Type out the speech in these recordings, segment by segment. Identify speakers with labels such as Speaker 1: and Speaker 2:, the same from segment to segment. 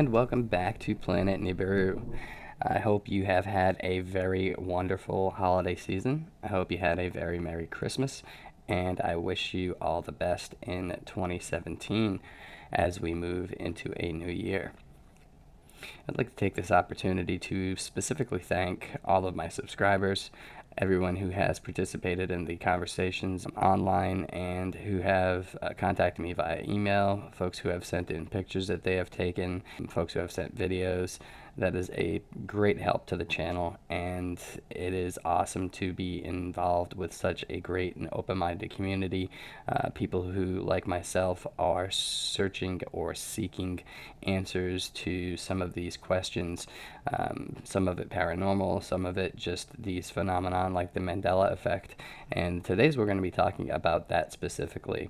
Speaker 1: and welcome back to Planet Nibiru. I hope you have had a very wonderful holiday season. I hope you had a very Merry Christmas, and I wish you all the best in 2017 as we move into a new year. I'd like to take this opportunity to specifically thank all of my subscribers, everyone who has participated in the conversations online and who have contacted me via email, folks who have sent in pictures that they have taken, folks who have sent videos. That is a great help to the channel, and it is awesome to be involved with such a great and open-minded community. People who, like myself, are searching or seeking answers to some of these questions, some of it paranormal, some of it just these phenomena like the Mandela effect. And today's we're going to be talking about that specifically.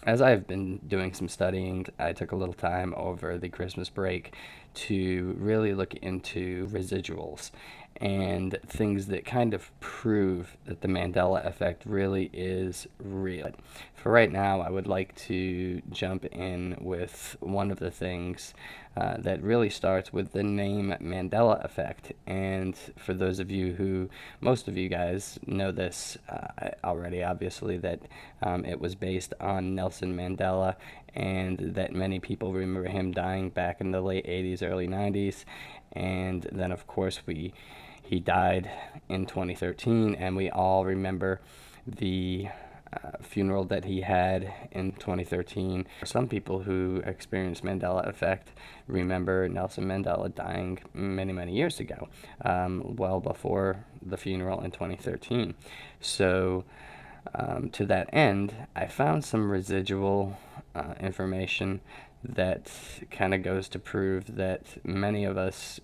Speaker 1: As I've been doing some studying, I took a little time over the Christmas break to really look into residuals and things that kind of prove that the Mandela effect really is real. For right now, I would like to jump in with one of the things that really starts with the name Mandela effect. And for those of you who, most of you guys know this already, obviously, that it was based on Nelson Mandela, and that many people remember him dying back in the late 80s, early 90s. And then, of course, he died in 2013, and we all remember the funeral that he had in 2013. Some people who experienced Mandela effect remember Nelson Mandela dying many, many years ago, well before the funeral in 2013. So to that end, I found some residual information that kind of goes to prove that many of us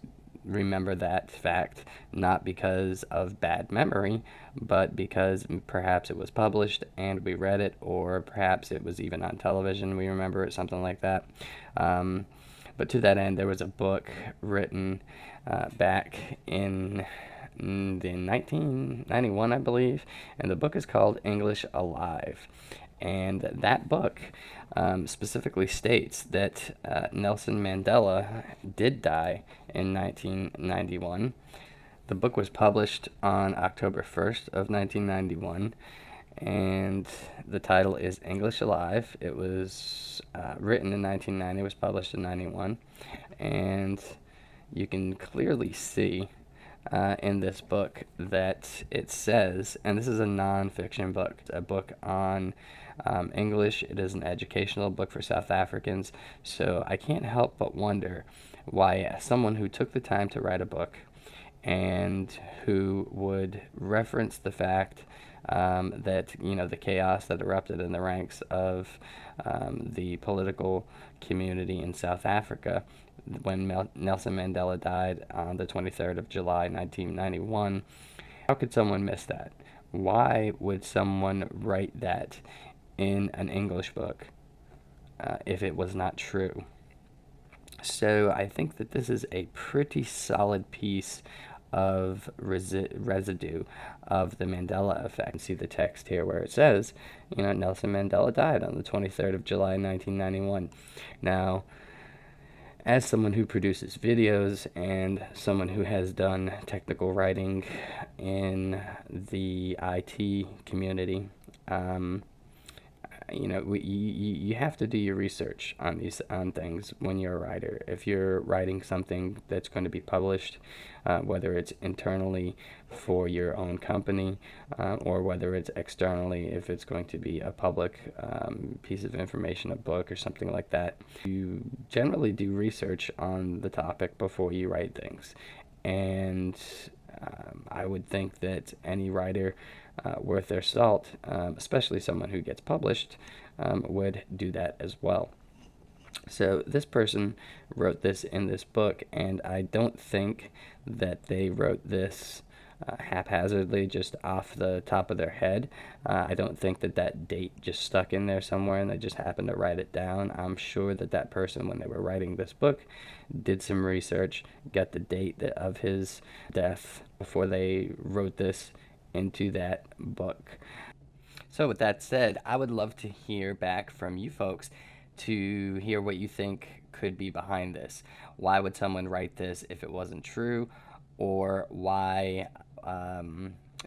Speaker 1: remember that fact, not because of bad memory, but because perhaps it was published and we read it, or perhaps it was even on television, we remember it, something like that. But to that end, there was a book written back in 1991, I believe, and the book is called English Alive. And that book specifically states that Nelson Mandela did die in 1991. The book was published on October 1st of 1991, and the title is English Alive. It was written in 1990, was published in 91, and you can clearly see in this book that it says, and this is a non-fiction book, a book on English. It is an educational book for South Africans, so I can't help but wonder why someone who took the time to write a book and who would reference the fact that, the chaos that erupted in the ranks of the political community in South Africa when Nelson Mandela died on the 23rd of July, 1991. How could someone miss that? Why would someone write that in an English book if it was not true? So I think that this is a pretty solid piece of residue of the Mandela effect. You see the text here where it says, Nelson Mandela died on the 23rd of July, 1991. Now, as someone who produces videos and someone who has done technical writing in the IT community, you have to do your research on things when you're a writer. If you're writing something that's going to be published, whether it's internally for your own company or whether it's externally, if it's going to be a public piece of information, a book or something like that, you generally do research on the topic before you write things. And I would think that any writer worth their salt, especially someone who gets published, would do that as well. So this person wrote this in this book, and I don't think that they wrote this haphazardly, just off the top of their head. I don't think that date just stuck in there somewhere and they just happened to write it down. I'm sure that person, when they were writing this book, did some research, got the date of his death before they wrote this into that book. So with that said, I would love to hear back from you folks to hear what you think could be behind this. Why would someone write this if it wasn't true? Or why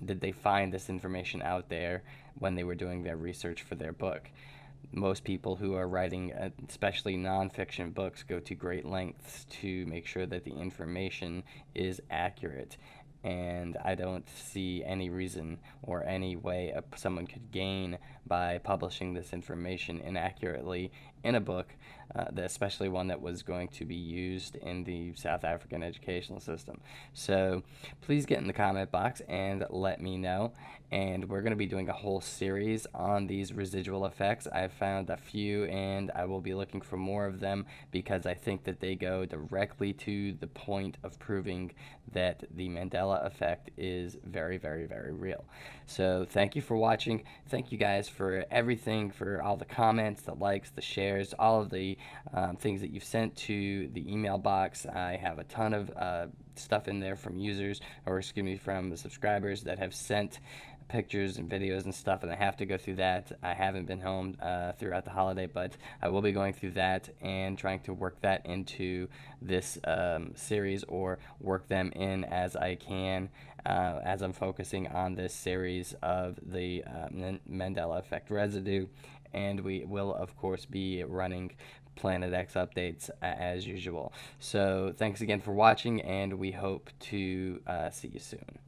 Speaker 1: did they find this information out there when they were doing their research for their book? Most people who are writing, especially nonfiction books, go to great lengths to make sure that the information is accurate. And I don't see any reason or any way someone could gain by publishing this information inaccurately in a book, especially one that was going to be used in the South African educational system. So please get in the comment box and let me know. And we're going to be doing a whole series on these residual effects. I've found a few, and I will be looking for more of them because I think that they go directly to the point of proving that the Mandela effect is very, very, very real. So thank you for watching. Thank you guys for everything, for all the comments, the likes, the shares, all of the things that you've sent to the email box. I have a ton of stuff in there from users, or excuse me, from the subscribers that have sent pictures and videos and stuff, and I have to go through that. I haven't been home throughout the holiday, but I will be going through that and trying to work that into this series, or work them in as I can as I'm focusing on this series of the Mandela effect residue. And we will, of course, be running Planet X updates as usual. So thanks again for watching, and we hope to see you soon.